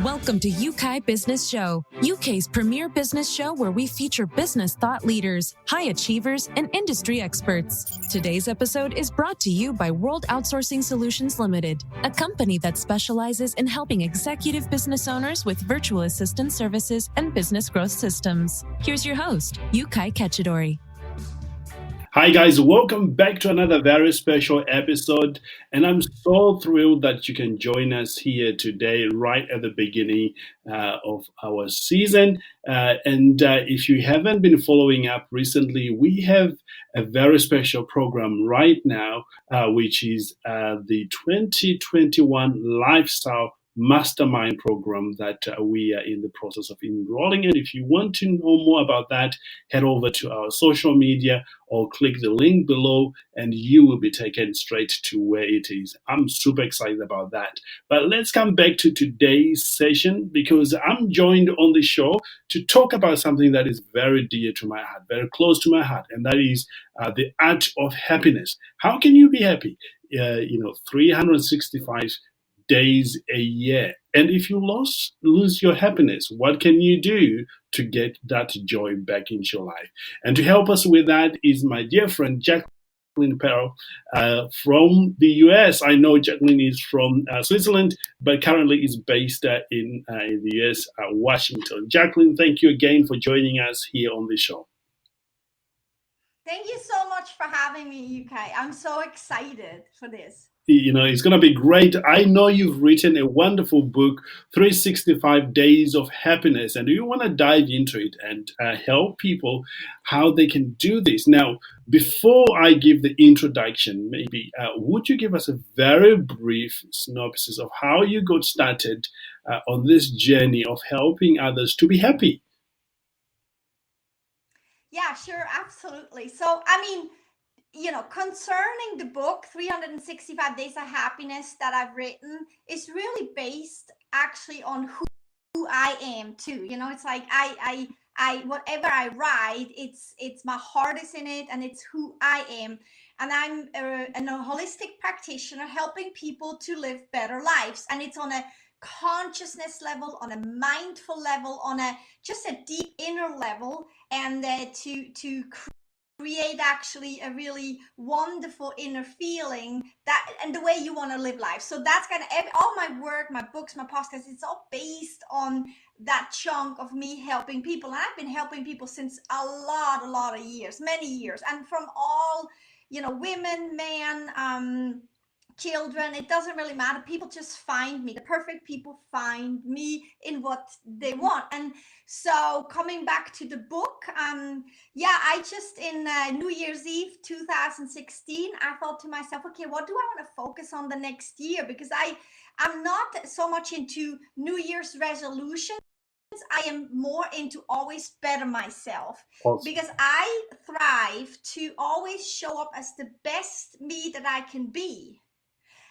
Welcome to Yeukai Business Show, UK's premier business show where we feature business thought leaders, high achievers, and industry experts. Today's episode is brought to you by World Outsourcing Solutions Limited, a company that specializes in helping executive business owners with virtual assistant services and business growth systems. Here's your host, Yeukai Kechidori. Hi guys, welcome back to another very special episode, and I'm so thrilled that you can join us here today right at the beginning of our season. If you haven't been following up recently, we have a very special program right now, which is the 2021 Lifestyle Mastermind program that we are in the process of enrolling in. If you want to know more about that, head over to our social media or click the link below and you will be taken straight to where it is. I'm super excited about that. But let's come back to today's session because I'm joined on the show to talk about something that is very dear to my heart, very close to my heart, and that is the art of happiness. How can you be happy? 365 days a year. And if you lose your happiness, what can you do to get that joy back into your life? And to help us with that is my dear friend Jacqueline Pirtle from the US. I know Jacqueline is from Switzerland, but currently is based in the US, Washington. Jacqueline, thank you again for joining us here on the show. Thank you so much for having me, Yeukai. I'm so excited for this. It's going to be great. I know you've written a wonderful book, 365 Days of Happiness, and you want to dive into it and help people how they can do this. Now, before I give the introduction, maybe would you give us a very brief synopsis of how you got started on this journey of helping others to be happy? Yeah, sure, absolutely. So, concerning the book 365 Days of Happiness that I've written is really based actually on who I am too. It's like I whatever I write, it's my heart is in it and it's who I am. And I'm a holistic practitioner helping people to live better lives. And it's on a consciousness level, on a mindful level, on just a deep inner level, and to create actually a really wonderful inner feeling that and the way you want to live life. So that's kind of all my work, my books, my podcasts, it's all based on that chunk of me helping people. And I've been helping people since a lot of years, many years, and from all, women, men, children, it doesn't really matter. People just find me. The perfect people find me in what they want. And so coming back to the book, I just in New Year's Eve 2016, I thought to myself, okay, what do I want to focus on the next year? Because I'm not so much into New Year's resolutions. I am more into always better myself. Awesome. Because I thrive to always show up as the best me that I can be.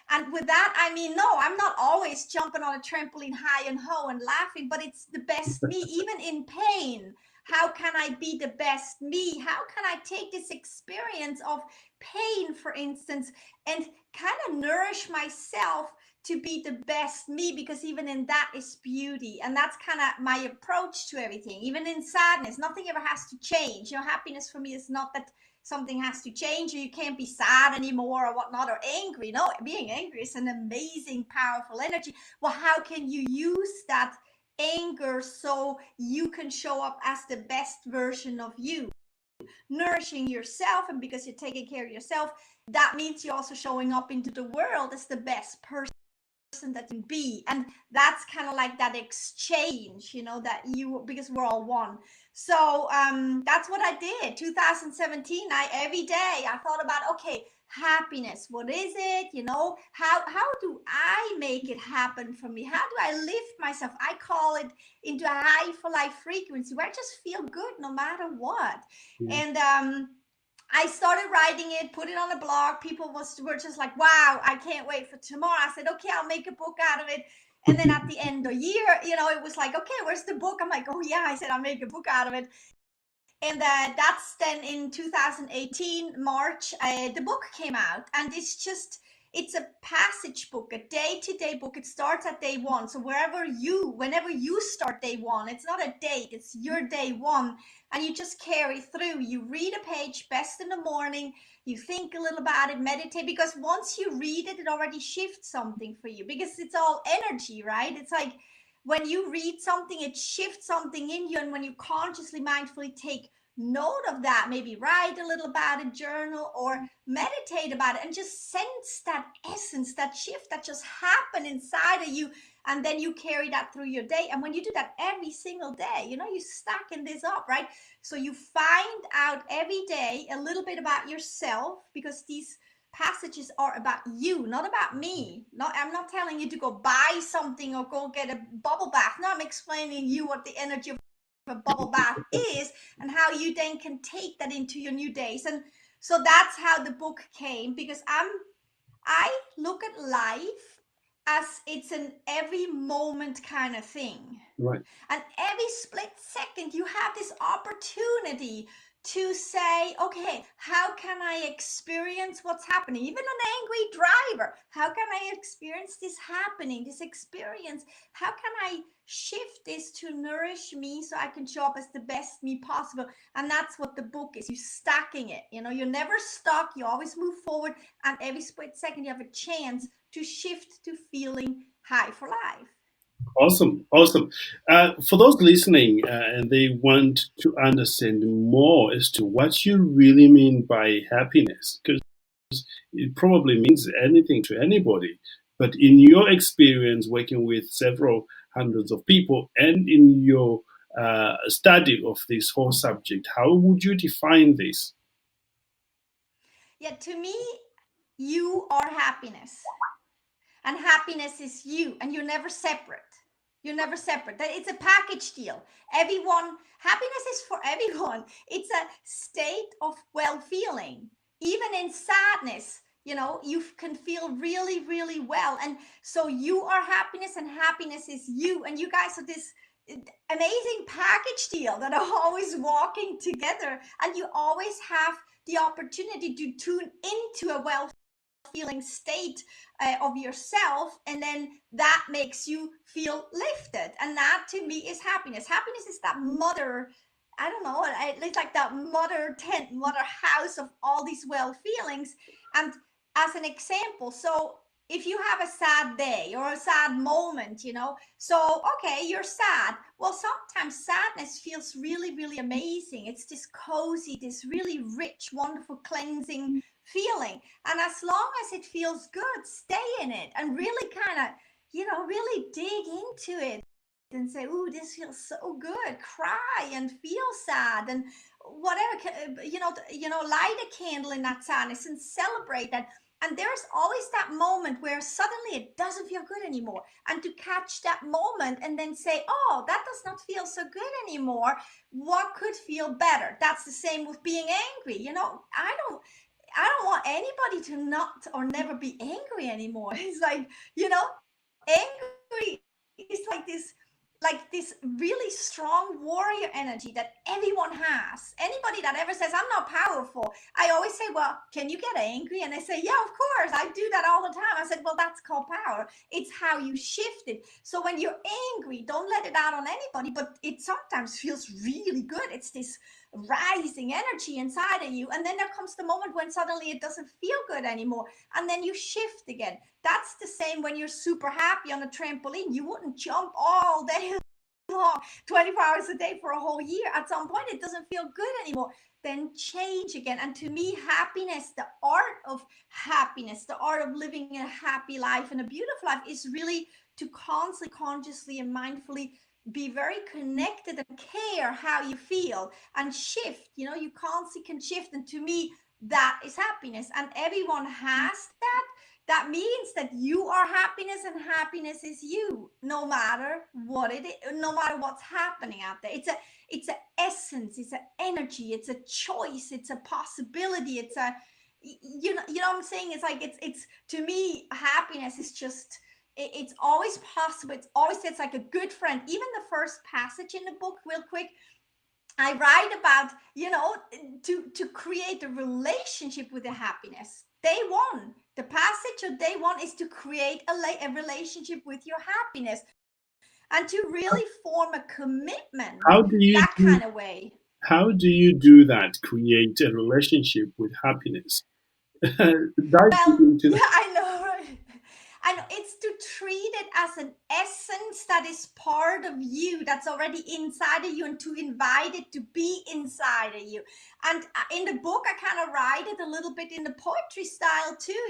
And with that, I mean, no, I'm not always jumping on a trampoline high and ho and laughing, but it's the best me, even in pain. How can I be the best me? How can I take this experience of pain, for instance, and kind of nourish myself to be the best me? Because even in that is beauty. And that's kind of my approach to everything. Even in sadness, nothing ever has to change. Happiness for me is not that something has to change or you can't be sad anymore or whatnot, or angry. No, being angry is an amazing, powerful energy. Well, how can you use that anger so you can show up as the best version of you? Nourishing yourself, and because you're taking care of yourself, that means you're also showing up into the world as the best person that you can be. And that's kind of like that exchange, because we're all one. So that's what I did. 2017, every day I thought about, okay, happiness, what is it? How do I make it happen for me? How do I lift myself? I call it into a high for life frequency where I just feel good no matter what. And I started writing it, put it on a blog. People were just like, wow, I can't wait for tomorrow. I said, okay, I'll make a book out of it. And then at the end of the year, it was like, okay, where's the book? I'm like, oh yeah, I said, I'll make a book out of it. And that's then in 2018, March, the book came out. And it's it's a passage book, a day-to-day book. It starts at day one. So whenever you start day one, it's not a date, it's your day one. And you just carry through. You read a page best in the morning. You think a little about it, meditate, because once you read it, it already shifts something for you, because it's all energy, right? It's like when you read something, it shifts something in you. And when you consciously, mindfully take note of that, maybe write a little about it, journal, or meditate about it, and just sense that essence, that shift that just happened inside of you. And then you carry that through your day. And when you do that every single day, you know, you stacking this up, right? So you find out every day a little bit about yourself, because these passages are about you, not about me. I'm not telling you to go buy something or go get a bubble bath. No, I'm explaining you what the energy of a bubble bath is, and how you then can take that into your new days. And so that's how the book came, because I look at life as it's an every moment kind of thing. Right. And every split second you have this opportunity to say, okay, how can I experience what's happening? Even an angry driver, how can I experience this happening, this experience? How can I shift this to nourish me so I can show up as the best me possible? And that's what the book is. You're stacking it. You know, you're never stuck. You always move forward. And every split second you have a chance to shift to feeling high for life. Awesome. For those listening and they want to understand more as to what you really mean by happiness, because it probably means anything to anybody, but in your experience working with several hundreds of people and in your study of this whole subject, how would you define this? Yeah, to me, you are happiness. And happiness is you, and you're never separate. You're never separate. It's a package deal. Happiness is for everyone. It's a state of well-feeling. Even in sadness, you know, you can feel really, really well. And so you are happiness, and happiness is you. And you guys are this amazing package deal that are always walking together. And you always have the opportunity to tune into a feeling state of yourself, and then that makes you feel lifted. And that to me is happiness. Happiness is that mother, I don't know, it's like that mother tent, mother house of all these well feelings. And as an example, so if you have a sad day or a sad moment, you know, so okay, you're sad. Well, sometimes sadness feels really, really amazing. It's this cozy, this really rich, wonderful, cleansing feeling. And as long as it feels good, stay in it and really kind of, you know, really dig into it and say, "Ooh, this feels so good." Cry and feel sad and whatever, you know, light a candle in that sadness and celebrate that. And there's always that moment where suddenly it doesn't feel good anymore. And to catch that moment and then say, "Oh, that does not feel so good anymore. What could feel better?" That's the same with being angry. You know, I don't want anybody to not or never be angry anymore. It's like, you know, angry is like this really strong warrior energy that everyone has. Anybody that ever says, "I'm not powerful," I always say, "Well, can you get angry?" And they say, "Yeah, of course, I do that all the time." I said, "Well, that's called power. It's how you shift it." So when you're angry, don't let it out on anybody, but it sometimes feels really good. It's this rising energy inside of you. And then there comes the moment when suddenly it doesn't feel good anymore. And then you shift again. That's the same when you're super happy on a trampoline. You wouldn't jump all day long, 24 hours a day for a whole year. At some point, it doesn't feel good anymore. Then change again. And to me, happiness, the art of happiness, the art of living a happy life and a beautiful life is really to constantly, consciously, and mindfully be very connected and care how you feel and shift. You know, you constantly can shift. And to me, that is happiness. And everyone has that. That means that you are happiness, and happiness is you, no matter what it is, no matter what's happening out there. It's an essence, it's an energy, it's a choice, it's a possibility, it's a, you know what I'm saying? It's like, it's to me, happiness is just, it's always possible. It's like a good friend. Even the first passage in the book, real quick, I write about, you know, to create a relationship with the happiness. day one. The passage of day one is to create a relationship with your happiness and to really form a commitment How do you that kind of way. how do you do that? Create a relationship with happiness. Dive Well, into yeah, that. I know, right? And it's to treat it as an essence that is part of you, that's already inside of you, and to invite it to be inside of you. And in the book, I kind of write it a little bit in the poetry style too.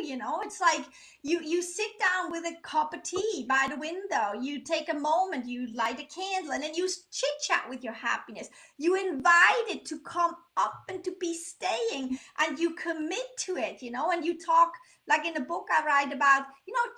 It's like you sit down with a cup of tea by the window, you take a moment, you light a candle, and then you chit chat with your happiness. You invite it to come up and to be staying, and you commit to it, and you talk. Like in the book, I write about,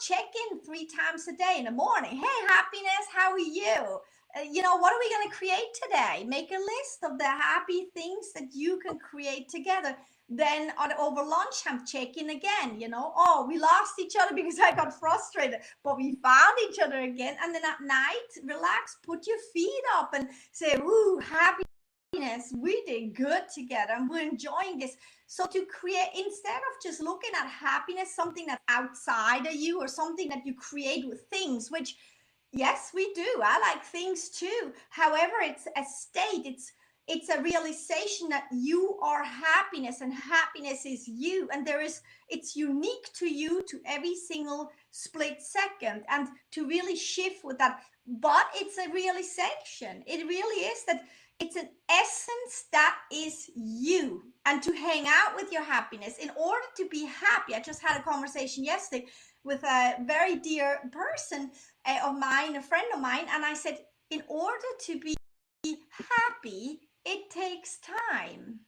check in 3 times a day in the morning. Hey, happiness, how are you? What are we going to create today? Make a list of the happy things that you can create together. Then over lunchtime, check in again. Oh, we lost each other because I got frustrated, but we found each other again. And then at night, relax, put your feet up and say, ooh, happy. We did good together and we're enjoying this. So to create, instead of just looking at happiness, something that's outside of you or something that you create with things, which yes, we do. I like things too. However, it's a state. It's a realization that you are happiness and happiness is you. And it's unique to you to every single split second, and to really shift with that. But it's a realization. It really is that it's an essence that is you, and to hang out with your happiness in order to be happy. I just had a conversation yesterday with a very dear person of mine, a friend of mine, and I said, in order to be happy, it takes time.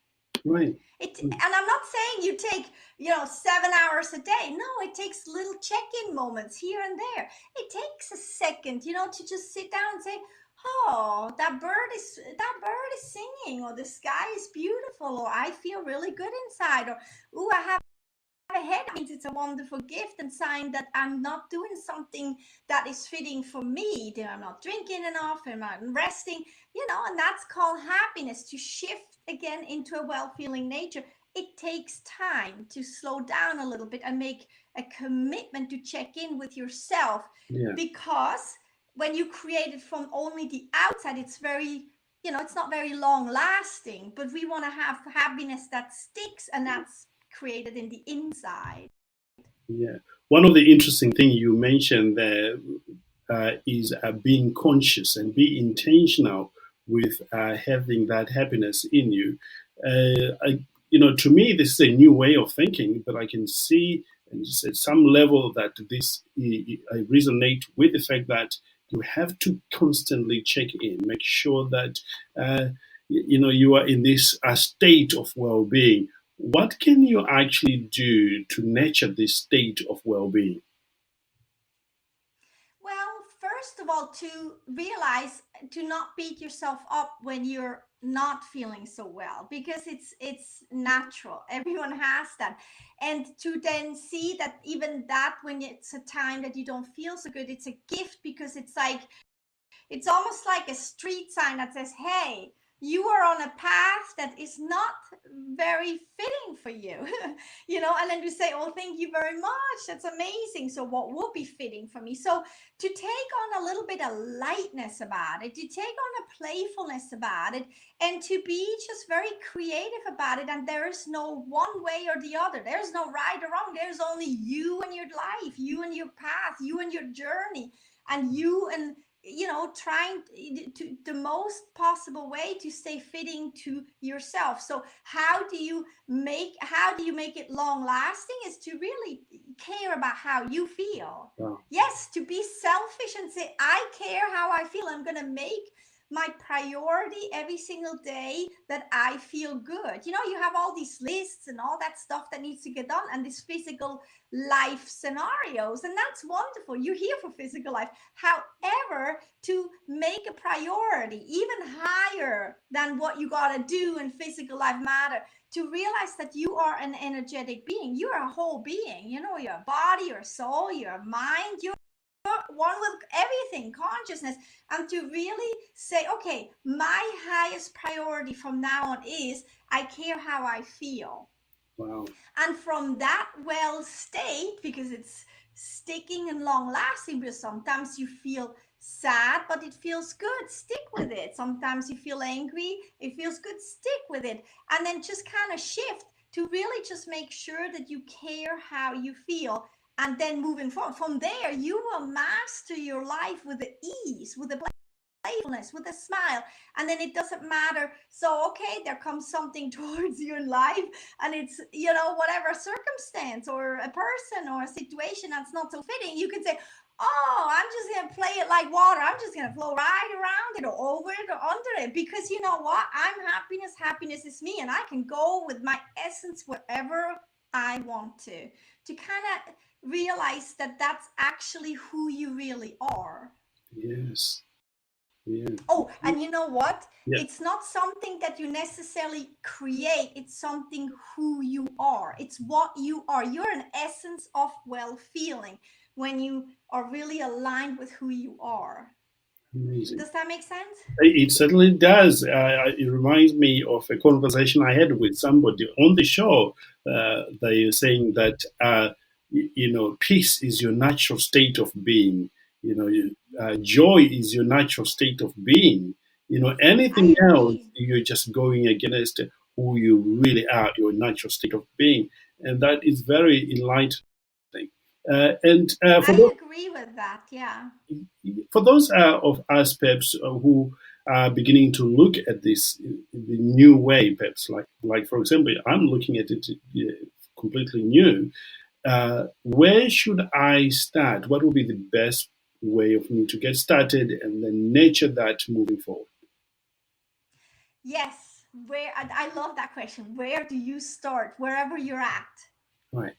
Right. And I'm not saying you take 7 hours a day. No, it takes little check-in moments here and there. It takes a second to just sit down and say, oh, that bird is singing, or the sky is beautiful, or I feel really good inside, or ooh, I have a head. That means it's a wonderful gift and sign that I'm not doing something that is fitting for me, that I'm not drinking enough and I'm resting, and that's called happiness. To shift again into a well-feeling nature, it takes time to slow down a little bit and make a commitment to check in with yourself. Yeah. Because when you create it from only the outside, it's very, it's not very long lasting. But we want to have happiness that sticks, and that's created in the inside. Yeah. One of the interesting things you mentioned there is being conscious and be intentional with having that happiness in you. To me, this is a new way of thinking, but I can see at some level that I resonate with the fact that you have to constantly check in, make sure that you are in this state of well-being. What can you actually do to nurture this state of well-being? Well, first of all, to realize to not beat yourself up when you're not feeling so well, because it's natural. Everyone has that. And to then see that even that, when it's a time that you don't feel so good, it's a gift, because it's almost like a street sign that says, hey, you are on a path that is not very fitting for you. And then you say, oh, thank you very much, that's amazing, so what will be fitting for me? So to take on a little bit of lightness about it, to take on a playfulness about it, and to be just very creative about it. And there is no one way or the other. There's no right or wrong. There's only you and your life, you and your path, you and your journey, and you and trying to the most possible way to stay fitting to yourself. So how do you make it long lasting, is to really care about how you feel. Wow. Yes, to be selfish and say, I care how I feel. I'm going to make my priority every single day that I feel good. You have all these lists and all that stuff that needs to get done, and these physical life scenarios, and that's wonderful. You're here for physical life. However, to make a priority even higher than what you got to do in physical life matter, to realize that you are an energetic being. You are a whole being. Your body, your soul, your mind, you're one with everything, consciousness. And to really say, okay, my highest priority from now on is I care how I feel. Wow. And from that well state, because it's sticking and long lasting, because sometimes you feel sad, but it feels good, stick with it. Sometimes you feel angry, it feels good, stick with it. And then just kind of shift to really just make sure that you care how you feel. And then moving forward from there, you will master your life with the ease, with the playfulness, with a smile. And then it doesn't matter. So okay, there comes something towards you in life, and it's, whatever circumstance or a person or a situation that's not so fitting, you could say, oh, I'm just gonna play it like water. I'm just gonna flow right around it or over it or under it, because you know what, I'm happiness. Happiness is me, and I can go with my essence wherever I want to kind of realize that that's actually who you really are. Yes. Yeah. Oh, and you know what? Yeah. It's not something that you necessarily create. It's something who you are. It's what you are. You're an essence of well-feeling when you are really aligned with who you are. Amazing. Does that make sense? It certainly does. It reminds me of a conversation I had with somebody on the show. They are saying that peace is your natural state of being. Joy is your natural state of being. I Anything else, agree. you're just going against who you really are, your natural state of being, and that is very enlightening. And for I those agree with that. Yeah. of us, perhaps, who are beginning to look at this the new way, perhaps, like for example, I'm looking at it completely new. Where should I start? What would be the best way of me to get started and then nurture that moving forward? Yes. Where I love that question. Where do you start? Wherever you're at. Right.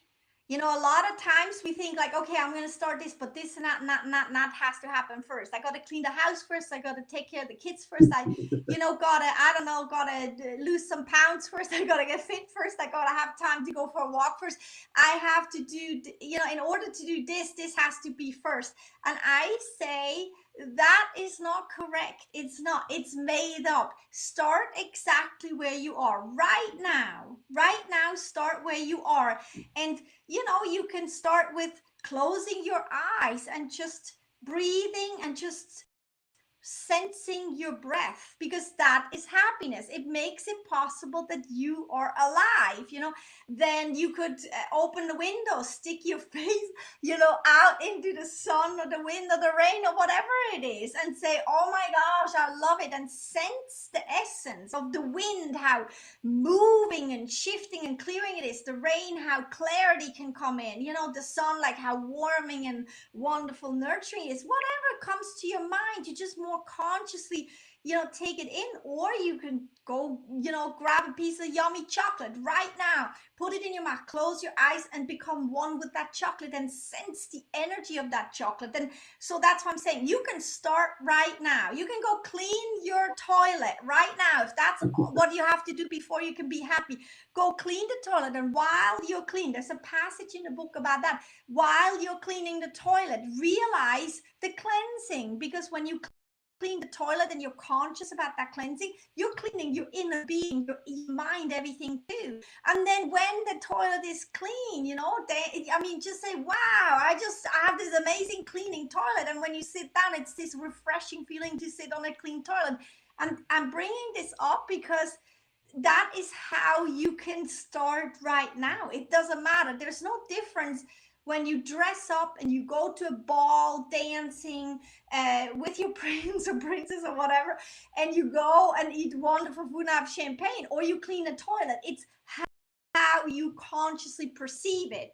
A lot of times we think like, okay, I'm going to start this, but this and that has to happen first. I got to clean the house first. I got to take care of the kids first. I don't know, got to lose some pounds first. I got to get fit first. I got to have time to go for a walk first. I have to do, in order to do this has to be first. And I say, that is not correct. It's not. It's made up. Start exactly where you are right now. Right now, start where you are. And you can start with closing your eyes and just breathing and just sensing your breath, because that is happiness. It makes it possible that you are alive. Then you could open the window, stick your face out into the sun or the wind or the rain or whatever it is, and say, oh my gosh, I love it, and sense the essence of the wind, how moving and shifting and clearing it is, the rain, how clarity can come in, the sun, like how warming and wonderful nurturing is. Whatever comes to your mind, you just more consciously take it in. Or you can go grab a piece of yummy chocolate right now, put it in your mouth, close your eyes, and become one with that chocolate and sense the energy of that chocolate. And so that's what I'm saying. You can start right now. You can go clean your toilet right now. If that's what you have to do before you can be happy, go clean the toilet. And while you're cleaning, there's a passage in the book about that. While you're cleaning the toilet, realize the cleansing, because when you clean the toilet and you're conscious about that cleansing, you're cleaning your inner being, your mind, everything too. And then when the toilet is clean, just say, wow, I have this amazing cleaning toilet. And when you sit down, it's this refreshing feeling to sit on a clean toilet. And I'm bringing this up because that is how you can start right now. It doesn't matter. There's no difference when you dress up and you go to a ball dancing with your prince or princess or whatever, and you go and eat wonderful food and have champagne, or you clean a toilet. It's how you consciously perceive it,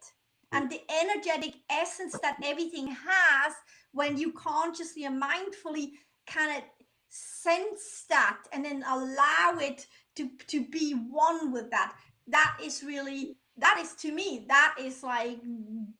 and the energetic essence that everything has when you consciously and mindfully kind of sense that and then allow it to be one with that. That is to me, that is like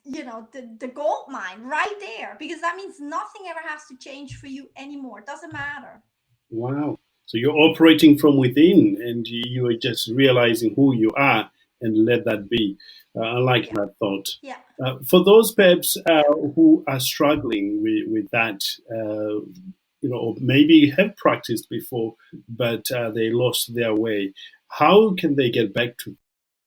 the gold mine right there, because that means nothing ever has to change for you anymore. It doesn't matter. Wow. So you're operating from within, and you are just realizing who you are, and let that be. I like that thought. Yeah. For those perhaps Yeah. who are struggling with that, or maybe have practiced before, but they lost their way, how can they get back to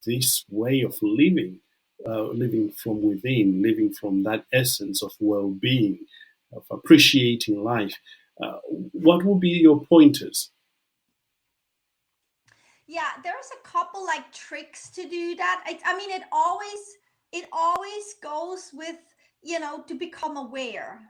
this way of living, living from within, living from that essence of well-being, of appreciating life. What would be your pointers? Yeah, there's a couple like tricks to do that. I mean, it always goes with, to become aware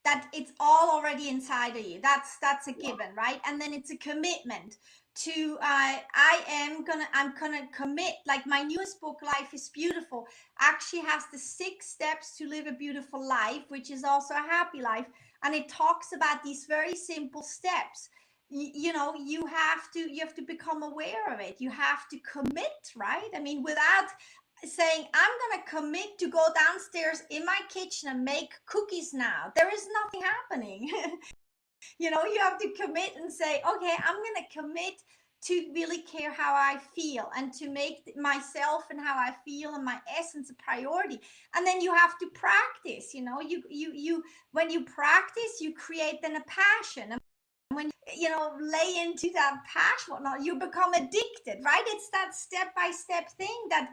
that it's all already inside of you. That's a given, right? And then it's a commitment to I'm gonna commit. Like my newest book, Life is Beautiful, actually has the 6 steps to live a beautiful life, which is also a happy life. And it talks about these very simple steps. You have to become aware of it. You have to commit, right? I mean, without saying I'm going to commit to go downstairs in my kitchen and make cookies now, there is nothing happening. You have to commit and say, okay, I'm going to commit to really care how I feel and to make myself and how I feel and my essence a priority. And then you have to practice. You when you practice, you create then a passion. And when lay into that passion, whatnot, you become addicted, right? It's that step-by-step thing that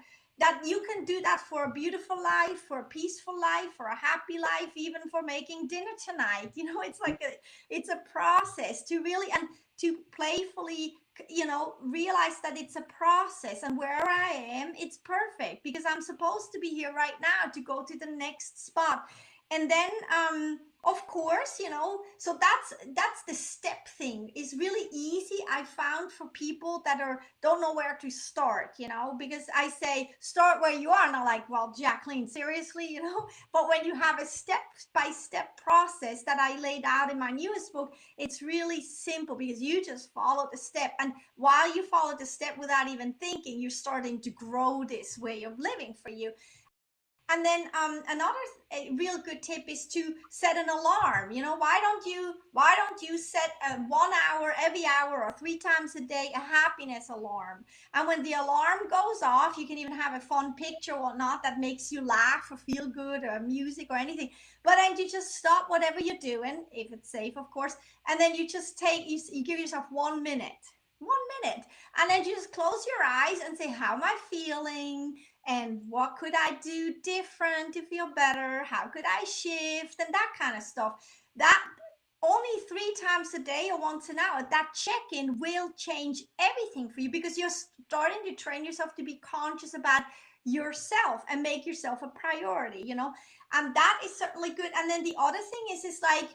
you can do that for a beautiful life, for a peaceful life, for a happy life, even for making dinner tonight. It's like it's a process to really, and to playfully, realize that it's a process, and where I am, it's perfect because I'm supposed to be here right now to go to the next spot. And then of course, so that's the step thing is really easy, I found, for people that don't know where to start, because I say start where you are, and I'm like, well, Jacqueline, seriously, but when you have a step-by-step process that I laid out in my newest book, it's really simple because you just follow the step, and while you follow the step without even thinking, you're starting to grow this way of living for you. And then another real good tip is to set an alarm. Why don't you set a 1 hour every hour or 3 times a day a happiness alarm? And when the alarm goes off, you can even have a fun picture or whatnot that makes you laugh or feel good, or music or anything. But then you just stop whatever you're doing, if it's safe, of course, and then you just you give yourself 1 minute. 1 minute. And then you just close your eyes and say, how am I feeling? And what could I do different to feel better? How could I shift? And that kind of stuff. That only 3 times a day or once an hour, that check-in will change everything for you, because you're starting to train yourself to be conscious about yourself and make yourself a priority, and that is certainly good. And then the other thing is like,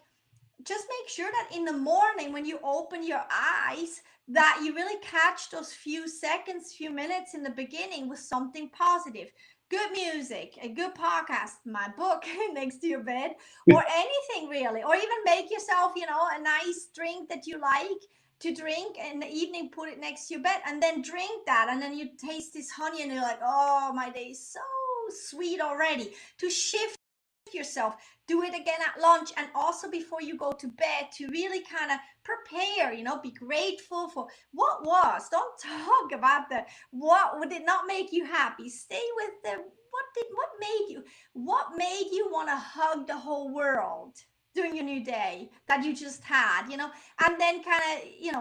just make sure that in the morning when you open your eyes, that you really catch those few seconds, few minutes in the beginning with something positive. Good music, a good podcast, my book next to your bed, or anything really. Or even make yourself, a nice drink that you like to drink in the evening, put it next to your bed, and then drink that. And then you taste this honey and you're like, oh, my day is so sweet already. To shift yourself, do it again at lunch, and also before you go to bed, to really kind of prepare, be grateful for what was. Don't talk about the what did not make you happy. Stay with the what made you want to hug the whole world during your new day that you just had, and then kind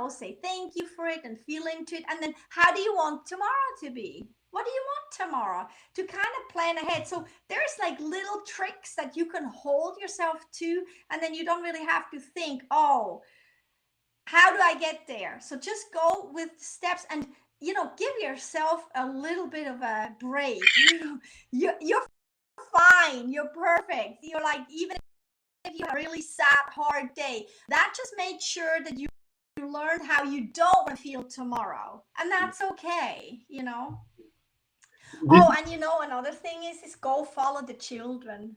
of, say thank you for it and feel into it. And then how do you want tomorrow to be? What do you want tomorrow? To kind of plan ahead. So there's like little tricks that you can hold yourself to, and then you don't really have to think, oh, how do I get there? So just go with steps, and give yourself a little bit of a break. You're fine. You're perfect. You're like, even if you have a really sad, hard day, that just made sure that you learned how you don't want to feel tomorrow, and that's okay. Oh, and another thing is go follow the children.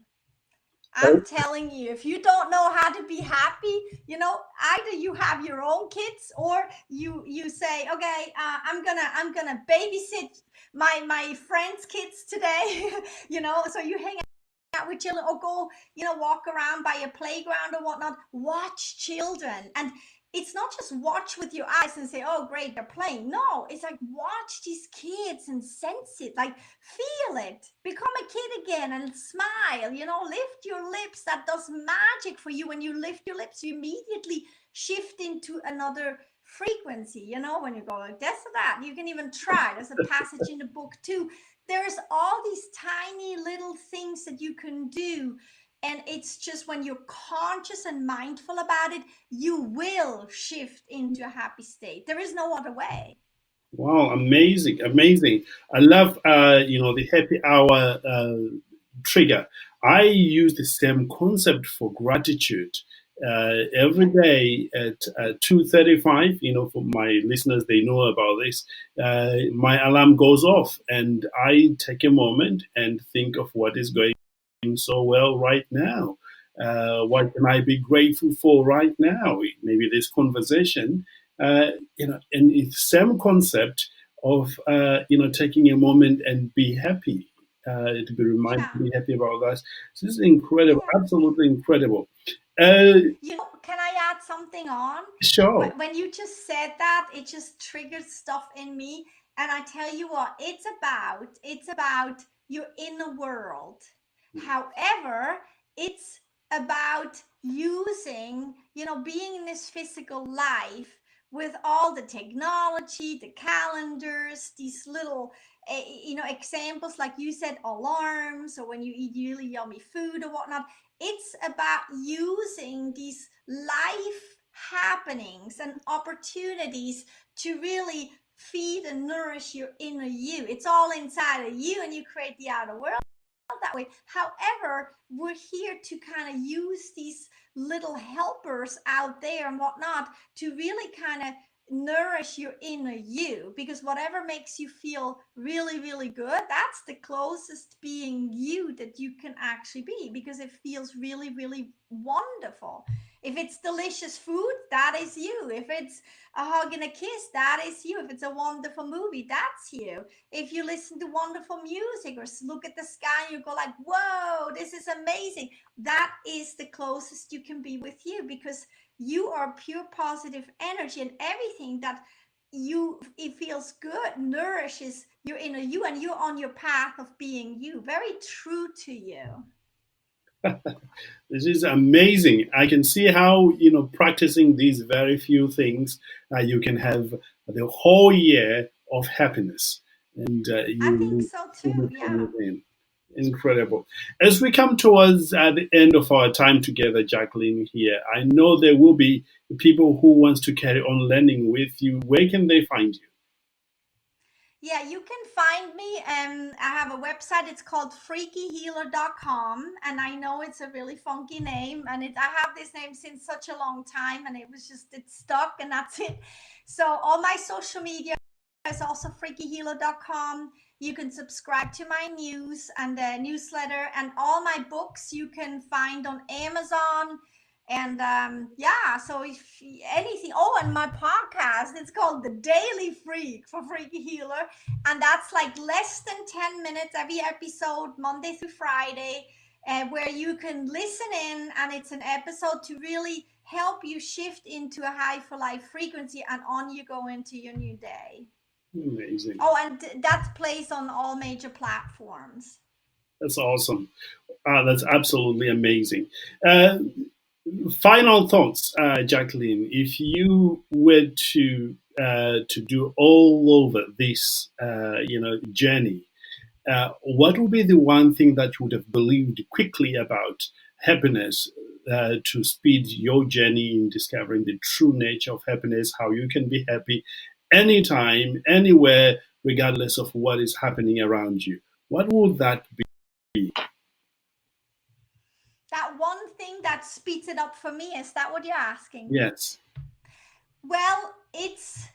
I'm telling you, if you don't know how to be happy, either you have your own kids, or you say, okay, I'm gonna babysit my friends' kids today. So you hang out with children, or go, walk around by a playground or whatnot. Watch children, and it's not just watch with your eyes and say, oh, great, they're playing. No, it's like watch these kids and sense it, like feel it, become a kid again and smile, lift your lips. That does magic for you. When you lift your lips, you immediately shift into another frequency. You know, when you go like this or that, you can even try. There's a passage in the book too. There's all these tiny little things that you can do. And it's just when you're conscious and mindful about it, you will shift into a happy state. There is no other way. Wow, amazing, amazing. I love, the happy hour trigger. I use the same concept for gratitude. Every day at 2:35, for my listeners, they know about this. My alarm goes off, and I take a moment and think of what is going so well right now. What can I be grateful for right now? Maybe this conversation, and it's same concept of taking a moment and be happy, to be reminded to be happy about that. So this is incredible, absolutely incredible. Can I add something on? Sure. When you just said that, it just triggered stuff in me. And I tell you what, it's about your inner world. However, it's about using, being in this physical life with all the technology, the calendars, these little, examples, like you said, alarms, or when you eat really yummy food or whatnot. It's about using these life happenings and opportunities to really feed and nourish your inner you. It's all inside of you, and you create the outer world that way. However, we're here to kind of use these little helpers out there and whatnot to really kind of nourish your inner you, because whatever makes you feel really, really good, that's the closest being you that you can actually be, because it feels really, really wonderful. If it's delicious food, that is you. If it's a hug and a kiss, that is you. If it's a wonderful movie, that's you. If you listen to wonderful music or look at the sky and you go like, whoa, this is amazing, that is the closest you can be with you, because you are pure positive energy, and everything that it feels good nourishes your inner you, and you're on your path of being you. Very true to you. This is amazing. I can see how, practicing these very few things, you can have the whole year of happiness. And I think so too, yeah. Incredible. As we come towards the end of our time together, Jacqueline, here, I know there will be people who wants to carry on learning with you. Where can they find you? Yeah, you can find me. I have a website. It's called freakyhealer.com. And I know it's a really funky name. And I have this name since such a long time. And it stuck, and that's it. So all my social media is also freakyhealer.com. You can subscribe to my news and newsletter. And all my books you can find on Amazon. And so if anything, and my podcast, it's called The Daily Freak for Freaky Healer, and that's like less than 10 minutes every episode, Monday through Friday, where you can listen in, and it's an episode to really help you shift into a high for life frequency, and on you go into your new day. Amazing. And that plays on all major platforms. That's awesome. That's absolutely amazing. Final thoughts, Jacqueline. If you were to do all over this, journey, what would be the one thing that you would have believed quickly about happiness to speed your journey in discovering the true nature of happiness, how you can be happy anytime, anywhere, regardless of what is happening around you? What would that be? That one thing that speeds it up for me, is that what you're asking? Yes. Well, it's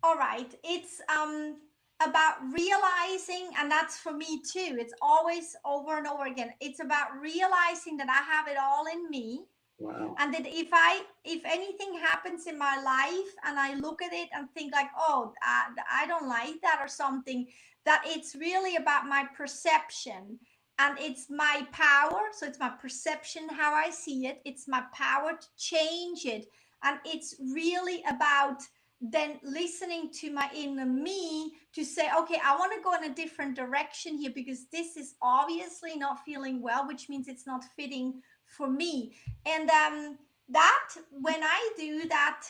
all right. It's about realizing, and that's for me too. It's always over and over again. It's about realizing that I have it all in me. Wow. And that if anything happens in my life and I look at it and think like, oh, I don't like that or something, that it's really about my perception. And it's my power. So it's my perception, how I see it. It's my power to change it. And it's really about then listening to my inner me to say, okay, I want to go in a different direction here, because this is obviously not feeling well, which means it's not fitting for me. And that when I do that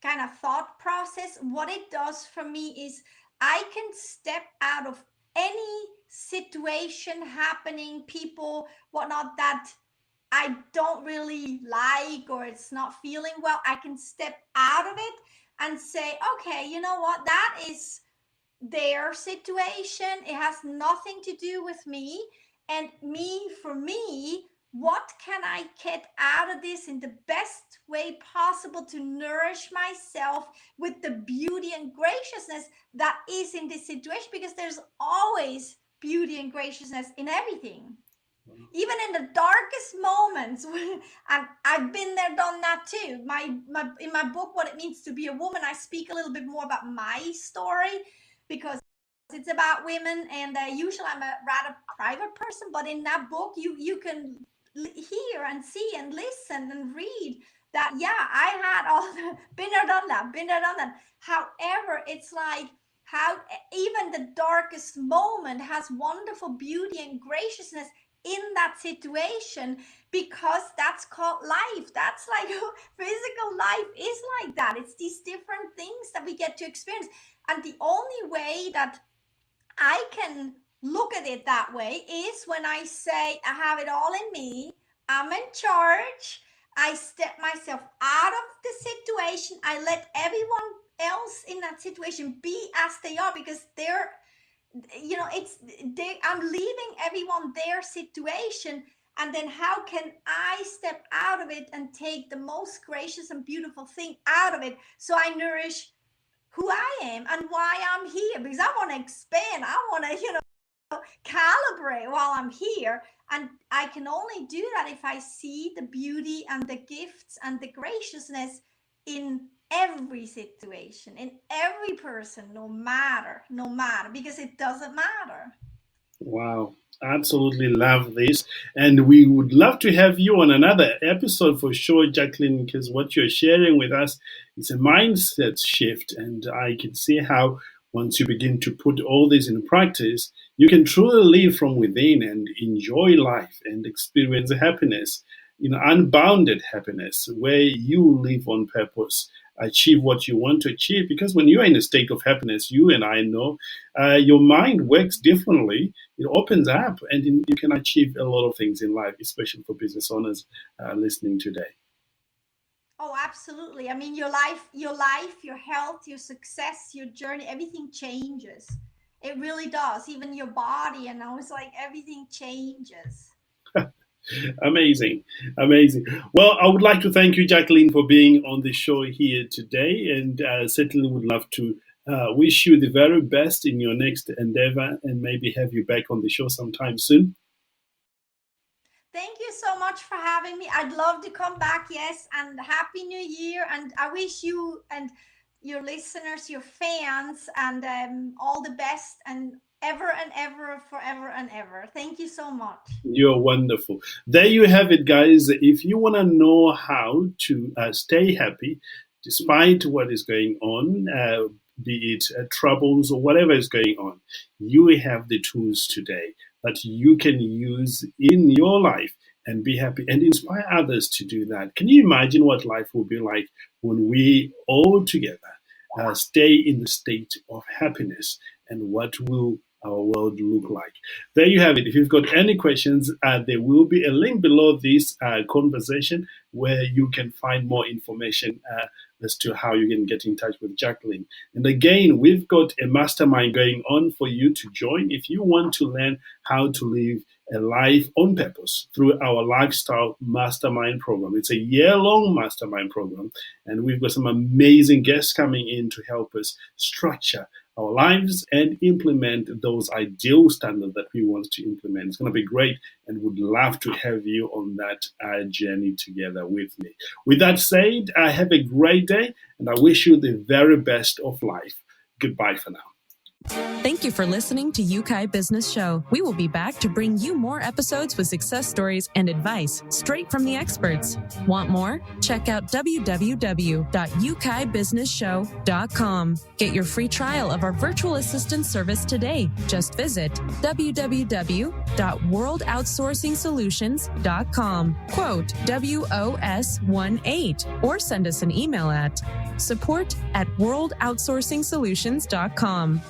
kind of thought process, what it does for me is I can step out of any situation happening, people, whatnot, that I don't really like or it's not feeling well. I can step out of it and say, okay, you know what, that is their situation. It has nothing to do with me. And for me, what can I get out of this in the best way possible to nourish myself with the beauty and graciousness that is in this situation? Because there's always beauty and graciousness in everything. Even in the darkest moments, and I've been there, done that too. In my book, What It Means to Be a Woman, I speak a little bit more about my story because it's about women, and usually I'm a rather private person, but in that book you can hear and see and listen and read that, yeah, I had all the been there, done that. However, it's like how even the darkest moment has wonderful beauty and graciousness in that situation, because that's called life. That's like physical life is like that. It's these different things that we get to experience. And the only way that I can look at it that way is when I say I have it all in me, I'm in charge, I step myself out of the situation, I let everyone else in that situation be as they are, because they're, you know, I'm leaving everyone their situation, and then how can I step out of it and take the most gracious and beautiful thing out of it, so I nourish who I am and why I'm here, because I want to expand, I want to, calibrate while I'm here. And I can only do that if I see the beauty and the gifts and the graciousness in every situation, in every person, no matter, because it doesn't matter. Wow. Absolutely love this. And we would love to have you on another episode for sure, Jacqueline, because what you're sharing with us is a mindset shift. And I can see how once you begin to put all this in practice, you can truly live from within and enjoy life and experience happiness, unbounded happiness, where you live on purpose, achieve what you want to achieve. Because when you're in a state of happiness, you and I know, your mind works differently. It opens up, and you can achieve a lot of things in life, especially for business owners listening today. Oh, absolutely. I mean, your life, your health, your success, your journey, everything changes. It really does. Even your body, and I was like, everything changes. Amazing. Well, I would like to thank you, Jacqueline, for being on the show here today, and certainly would love to wish you the very best in your next endeavor, and maybe have you back on the show sometime soon. Thank you so much for having me. I'd love to come back, yes, and Happy New Year. And I wish you and your listeners, your fans, and all the best, and ever and ever, forever and ever. Thank you so much. You're wonderful. There you have it, guys. If you want to know how to stay happy despite what is going on, be it troubles or whatever is going on, you have the tools today that you can use in your life and be happy and inspire others to do that. Can you imagine what life will be like when we all together stay in the state of happiness, and what will our world look like? There you have it. If you've got any questions, there will be a link below this conversation where you can find more information as to how you can get in touch with Jacqueline. And again, we've got a mastermind going on for you to join if you want to learn how to live a life on purpose through our lifestyle mastermind program. It's a year-long mastermind program, and we've got some amazing guests coming in to help us structure our lives and implement those ideal standards that we want to implement. It's going to be great, and would love to have you on that journey together with me. With that said, have a great day, and I wish you the very best of life. Goodbye for now. Thank you for listening to Yeukai Business Show. We will be back to bring you more episodes with success stories and advice straight from the experts. Want more? Check out www.yeukai.businessshow.com. Get your free trial of our virtual assistant service today. Just visit www.yeukai.businessshow.com. support.worldoutsourcingsolutions.com. Quote WOS18 or send us an email at support@worldoutsourcingsolutions.com.